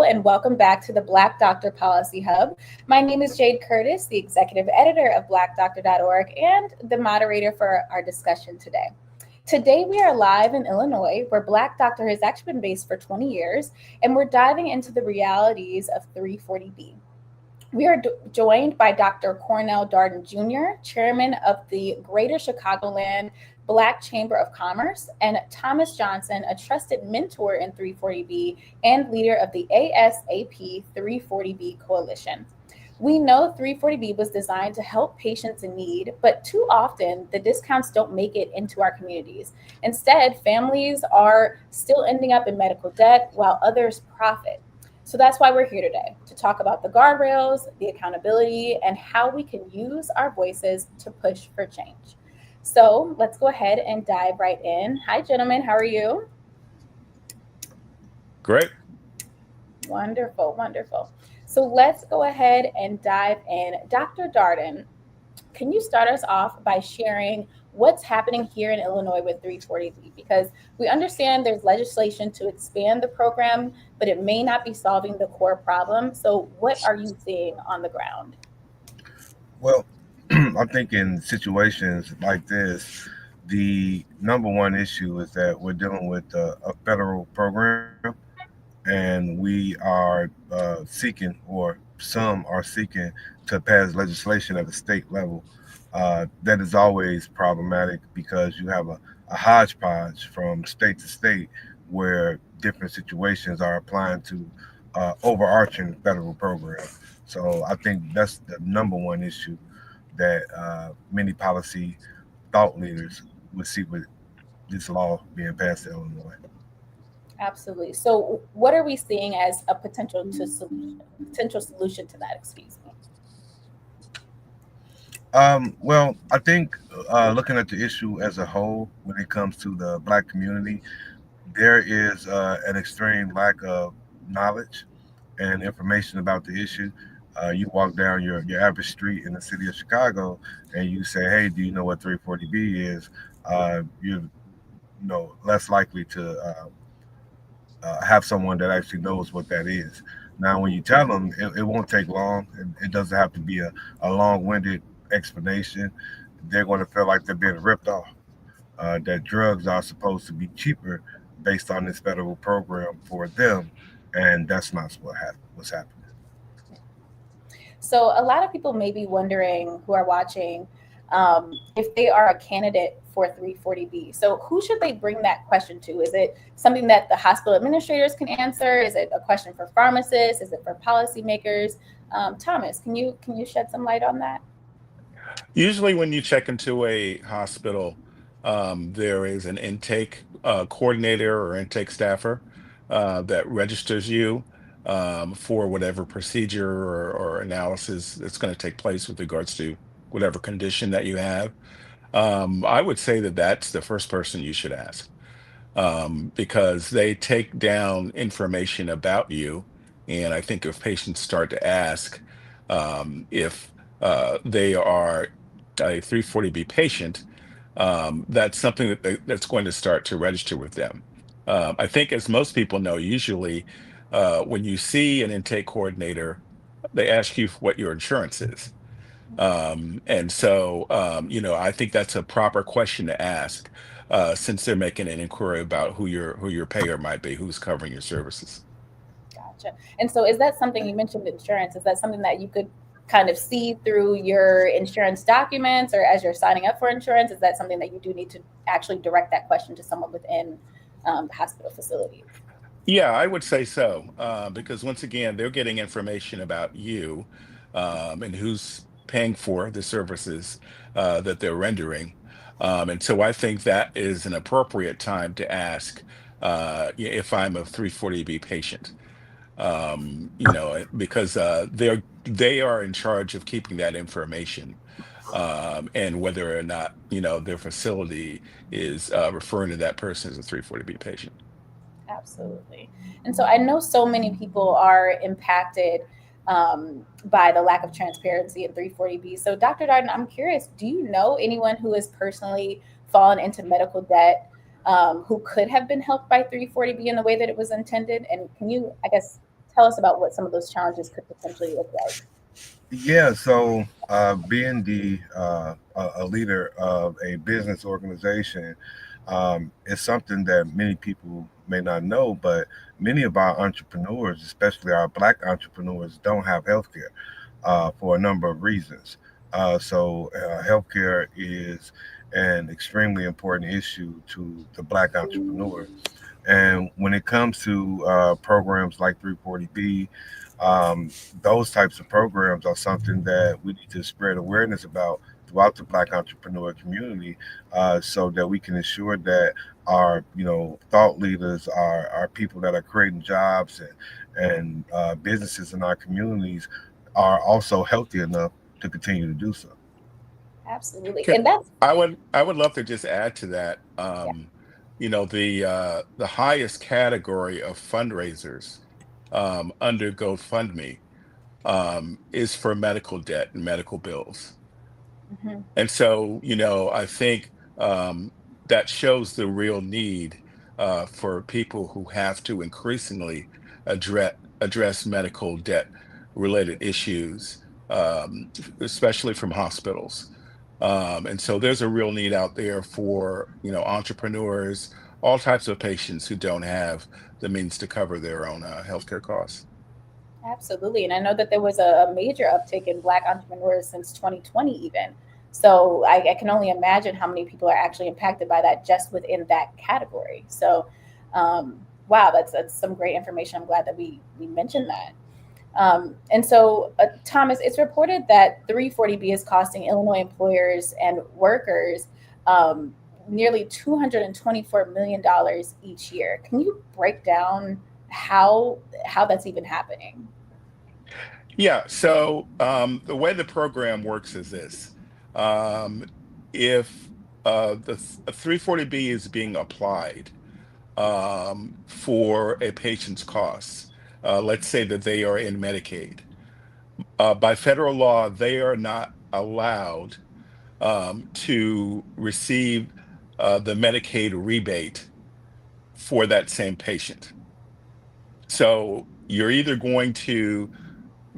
and welcome back to the Black Doctor Policy Hub. My name is Jade Curtis, the executive editor of BlackDoctor.org and the moderator for our discussion today. Today, we are live in Illinois, where Black Doctor has actually been based for 20 years, and we're diving into the realities of 340B. We are joined by Dr. Cornell Darden Jr., chairman of the Greater Chicagoland Black Chamber of Commerce, and Thomas Johnson, a trusted mentor in 340B and leader of the ASAP 340B Coalition. We know 340B was designed to help patients in need, but too often the discounts don't make it into our communities. Instead, families are still ending up in medical debt while others profit. So that's why we're here today, to talk about the guardrails, the accountability, and how we can use our voices to push for change. So let's go ahead and dive right in. Hi, gentlemen. How are you? Great. Wonderful, wonderful. So let's go ahead and dive in. Dr. Darden, can you start us off by sharing what's happening here in Illinois with 340B? Because we understand there's legislation to expand the program, but it may not be solving the core problem. So what are you seeing on the ground? Well, I think in situations like this, the number one issue is that we're dealing with a federal program, and we are seeking, or some are seeking, to pass legislation at the state level. That is always problematic because you have a hodgepodge from state to state where different situations are applying to overarching federal program. So I think that's the number one issue that many policy thought leaders would see with this law being passed in Illinois. Absolutely. So what are we seeing as a potential solution to that, excuse me? Well, I think looking at the issue as a whole, when it comes to the Black community, there is an extreme lack of knowledge and information about the issue. You walk down your average street in the city of Chicago and you say, hey, do you know what 340B is? You're less likely to have someone that actually knows what that is. Now, when you tell them, it won't take long. It doesn't have to be a long-winded explanation. They're going to feel like they're being ripped off. That drugs are supposed to be cheaper based on this federal program for them, and that's not what's happening. So a lot of people may be wondering, who are watching, if they are a candidate for 340B. So who should they bring that question to? Is it something that the hospital administrators can answer? Is it a question for pharmacists? Is it for policymakers? Thomas, can you shed some light on that? Usually when you check into a hospital, there is an intake coordinator or intake staffer that registers you for whatever procedure or analysis that's going to take place with regards to whatever condition that you have. I would say that that's the first person you should ask, because they take down information about you. And I think if patients start to ask if they are a 340B patient, that's something that's going to start to register with them. I think, as most people know, usually when you see an intake coordinator, they ask you what your insurance is. And so, I think that's a proper question to ask, since they're making an inquiry about who your payer might be, who's covering your services. Gotcha. And so is that something, you mentioned insurance, is that something that you could kind of see through your insurance documents, or as you're signing up for insurance? Is that something that you do need to actually direct that question to someone within the hospital facility? Yeah, I would say so, because once again, they're getting information about you, and who's paying for the services that they're rendering. And so I think that is an appropriate time to ask if I'm a 340B patient, because they are in charge of keeping that information, and whether or not their facility is referring to that person as a 340B patient. Absolutely. And so I know so many people are impacted by the lack of transparency in 340B. So Dr. Darden, I'm curious, do you know anyone who has personally fallen into medical debt, who could have been helped by 340B in the way that it was intended? And can you, I guess, tell us about what some of those challenges could potentially look like. Yeah, so being a leader of a business organization is something that many people may not know, but many of our entrepreneurs, especially our Black entrepreneurs, don't have healthcare for a number of reasons. Healthcare is an extremely important issue to the Black entrepreneur. And when it comes to programs like 340B, um, those types of programs are something that we need to spread awareness about throughout the Black entrepreneur community, so that we can ensure that our, thought leaders, our people that are creating jobs and businesses in our communities are also healthy enough to continue to do so. Absolutely. Okay. And that's, I would love to just add to that. yeah. The highest category of fundraisers under GoFundMe is for medical debt and medical bills. Mhm. And so, I think that shows the real need for people who have to increasingly address medical debt related issues, especially from hospitals. And so there's a real need out there for, entrepreneurs, all types of patients who don't have the means to cover their own healthcare costs. Absolutely. And I know that there was a major uptick in Black entrepreneurs since 2020, even. So I can only imagine how many people are actually impacted by that just within that category. So, wow, that's some great information. I'm glad that we mentioned that. Thomas, it's reported that 340B is costing Illinois employers and workers um, nearly $224 million each year. Can you break down how that's even happening? Yeah, so the way the program works is this. Um, if a 340B is being applied for a patient's costs, let's say that they are in Medicaid, by federal law, they are not allowed to receive the Medicaid rebate for that same patient. So you're either going to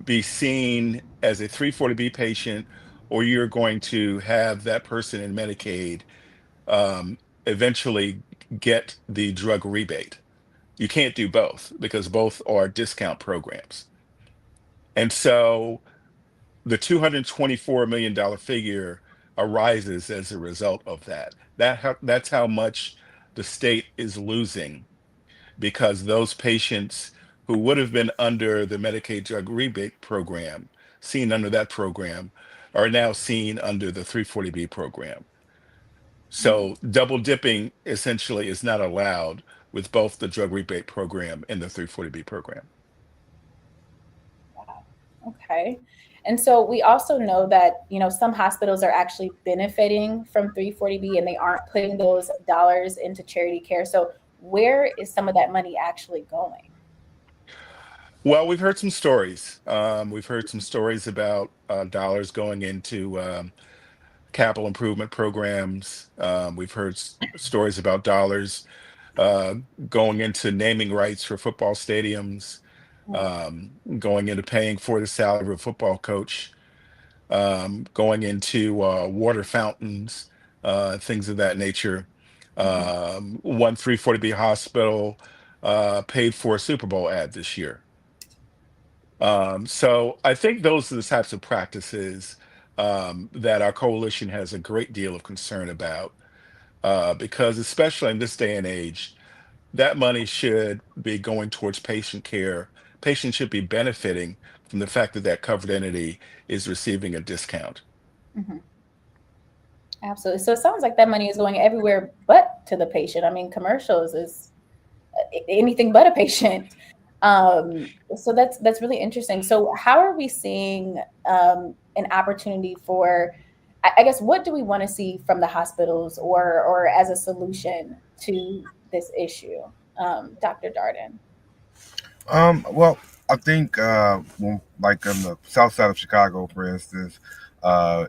be seen as a 340B patient, or you're going to have that person in Medicaid um, eventually get the drug rebate. You can't do both because both are discount programs. And so the $224 million figure arises as a result of that. That's how much the state is losing because those patients who would have been under the Medicaid drug rebate program, seen under that program, are now seen under the 340B program. So double dipping essentially is not allowed with both the drug rebate program and the 340B program. Wow. Okay. And so we also know that, some hospitals are actually benefiting from 340B and they aren't putting those dollars into charity care. So where is some of that money actually going? Well, we've heard some stories. We've heard some stories about dollars going into capital improvement programs. We've heard stories about dollars uh, going into naming rights for football stadiums, Mm, going into paying for the salary of a football coach, going into water fountains, things of that nature. mhm. One 340B hospital paid for a Super Bowl ad this year. So I think those are the types of practices that our coalition has a great deal of concern about, because especially in this day and age, that money should be going towards patient care. Patients should be benefiting from the fact that that covered entity is receiving a discount. Mhm. Absolutely. So it sounds like that money is going everywhere but to the patient. I mean, commercials is anything but a patient. So that's really interesting. So how are we seeing an opportunity for, I guess, what do we want to see from the hospitals or as a solution to this issue, Dr. Darden? Well, I think like on the south side of Chicago, for instance,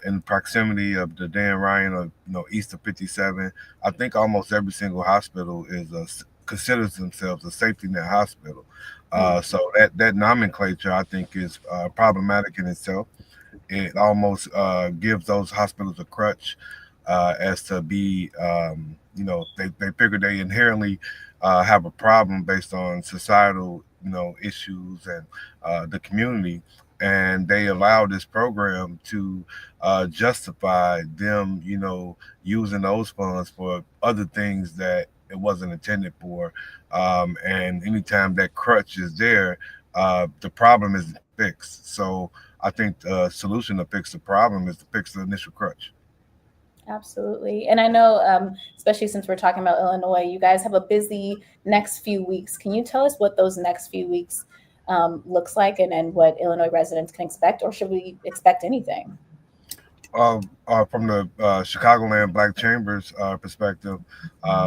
in proximity of the Dan Ryan, or east of 57, I think almost every single hospital considers themselves a safety net hospital. Mm. So that nomenclature, I think, is problematic in itself. It almost gives those hospitals a crutch as to be, they figure they inherently have a problem based on societal, issues and the community. And they allow this program to justify them, using those funds for other things that it wasn't intended for. And anytime that crutch is there, the problem isn't fixed. So I think the solution to fix the problem is to fix the initial crutch. Absolutely. And I know, especially since we're talking about Illinois, you guys have a busy next few weeks. Can you tell us what those next few weeks looks like, and what Illinois residents can expect, or should we expect anything? From the Chicagoland Black Chambers perspective,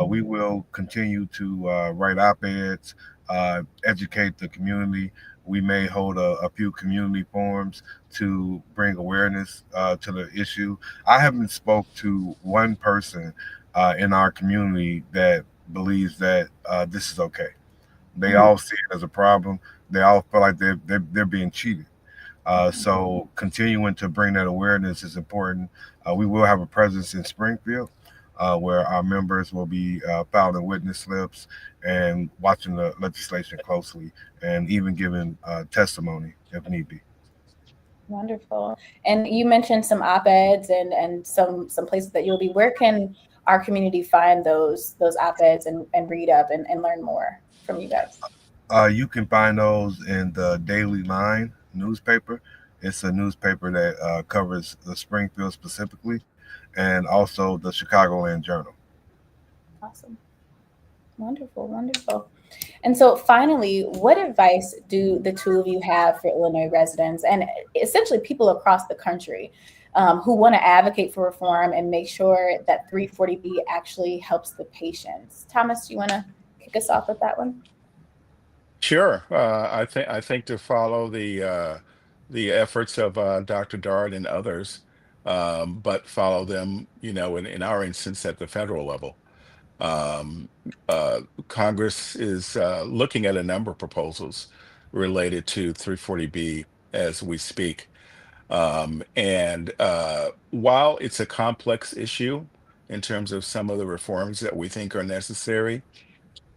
we will continue to write op-eds, educate the community. We may hold a few community forums to bring awareness to the issue. I haven't spoke to one person in our community that believes that this is okay. They Mm. all see it as a problem. They all feel like they're being cheated. So continuing to bring that awareness is important. We will have a presence in Springfield where our members will be filing witness slips and watching the legislation closely and even giving testimony if need be. Wonderful. And you mentioned some op-eds and some places that you'll be. Where can our community find those op-eds and read up and learn more from you guys? You can find those in the Daily Line newspaper. It's a newspaper that covers the Springfield specifically, and also the Chicagoland Journal. Awesome. Wonderful, wonderful. And so finally, what advice do the two of you have for Illinois residents and essentially people across the country who want to advocate for reform and make sure that 340B actually helps the patients? Thomas, do you want to kick us off with that one? Sure. I think to follow the efforts of Dr. Dart and others, but follow them, in our instance at the federal level. Um, Congress is looking at a number of proposals related to 340B as we speak. And while it's a complex issue in terms of some of the reforms that we think are necessary,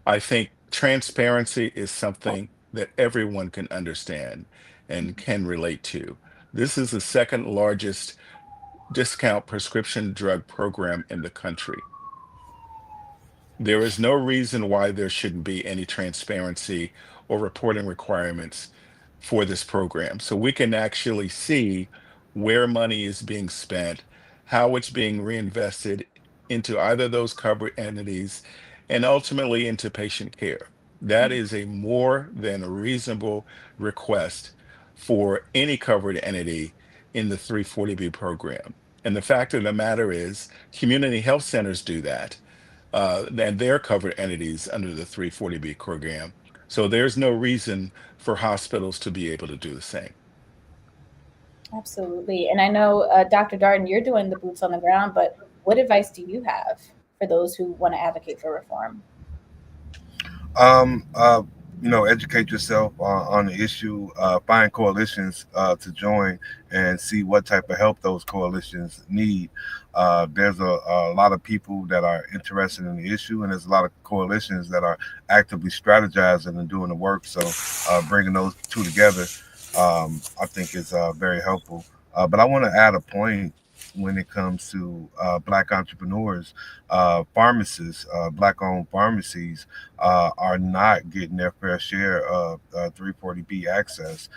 I think transparency is something that everyone can understand and can relate to. This is the second largest discount prescription drug program in the country. There is no reason why there shouldn't be any transparency or reporting requirements for this program. So we can actually see where money is being spent, how it's being reinvested into either those covered entities and ultimately into patient care. That is a more than reasonable request for any covered entity in the 340B program. And the fact of the matter is, community health centers do that and they're covered entities under the 340B program. So there's no reason for hospitals to be able to do the same. Absolutely. And I know, Dr. Darden, you're doing the boots on the ground, but what advice do you have for those who want to advocate for reform? Um, uh, educate yourself on the issue. Find coalitions to join and see what type of help those coalitions need. There's a lot of people that are interested in the issue, and there's a lot of coalitions that are actively strategizing and doing the work. So, bringing those two together, I think is very helpful. But I want to add a point when it comes to black entrepreneurs, pharmacists, black-owned pharmacies are not getting their fair share of 340B access.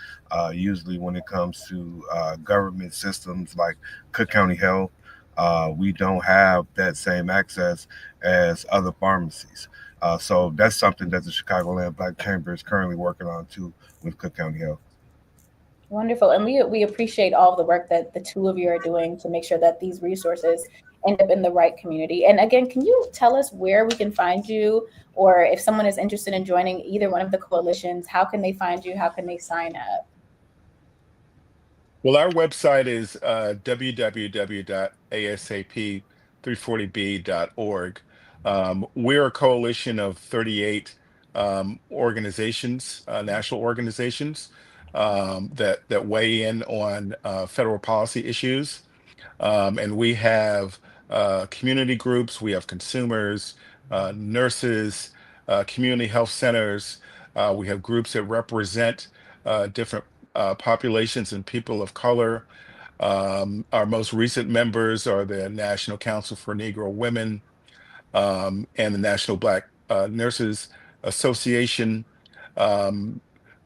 Usually, when it comes to government systems like Cook County Health, we don't have that same access as other pharmacies. So that's something that the Chicagoland Black Chamber is currently working on too with Cook County Health. Wonderful. And we appreciate all of the work that the two of you are doing to make sure that these resources end up in the right community. And again, can you tell us where we can find you, or if someone is interested in joining either one of the coalitions, how can they find you? How can they sign up? Well, our website is www.asap340b.org. We're a coalition of 38 organizations, national organizations that weigh in on federal policy issues. And we have community groups, we have consumers, nurses, community health centers. We have groups that represent different populations and people of color. Our most recent members are the National Council for Negro Women and the National Black Nurses Association. Um,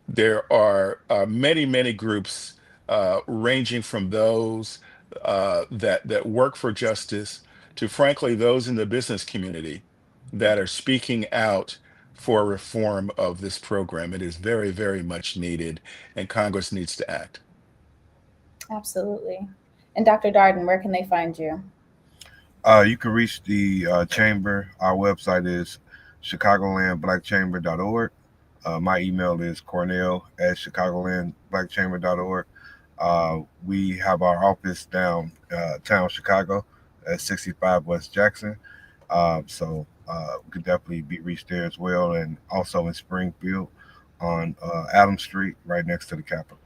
there are many, many groups ranging from those that work for justice to, frankly, those in the business community that are speaking out for reform of this program. It is very, very much needed, and Congress needs to act. Absolutely. And Dr. Darden, where can they find you? You can reach the chamber. Our website is chicagolandblackchamber.org. My email is cornell@chicagolandblackchamber.org. We have our office downtown Chicago at 65 West Jackson. So we could definitely be reached there as well. And also in Springfield on Adams Street, right next to the Capitol.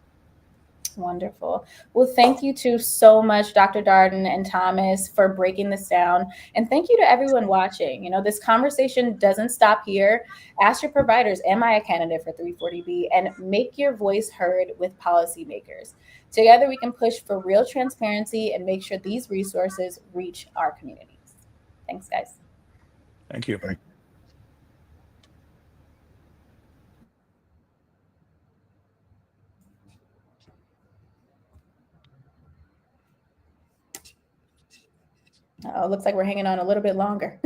Wonderful. Well, thank you to so much, Dr. Darden and Thomas, for breaking this down. And thank you to everyone watching. You know, this conversation doesn't stop here. Ask your providers, am I a candidate for 340B? And make your voice heard with policymakers. Together, we can push for real transparency and make sure these resources reach our communities. Thanks, guys. Thank you. Thank you. Looks like we're hanging on a little bit longer.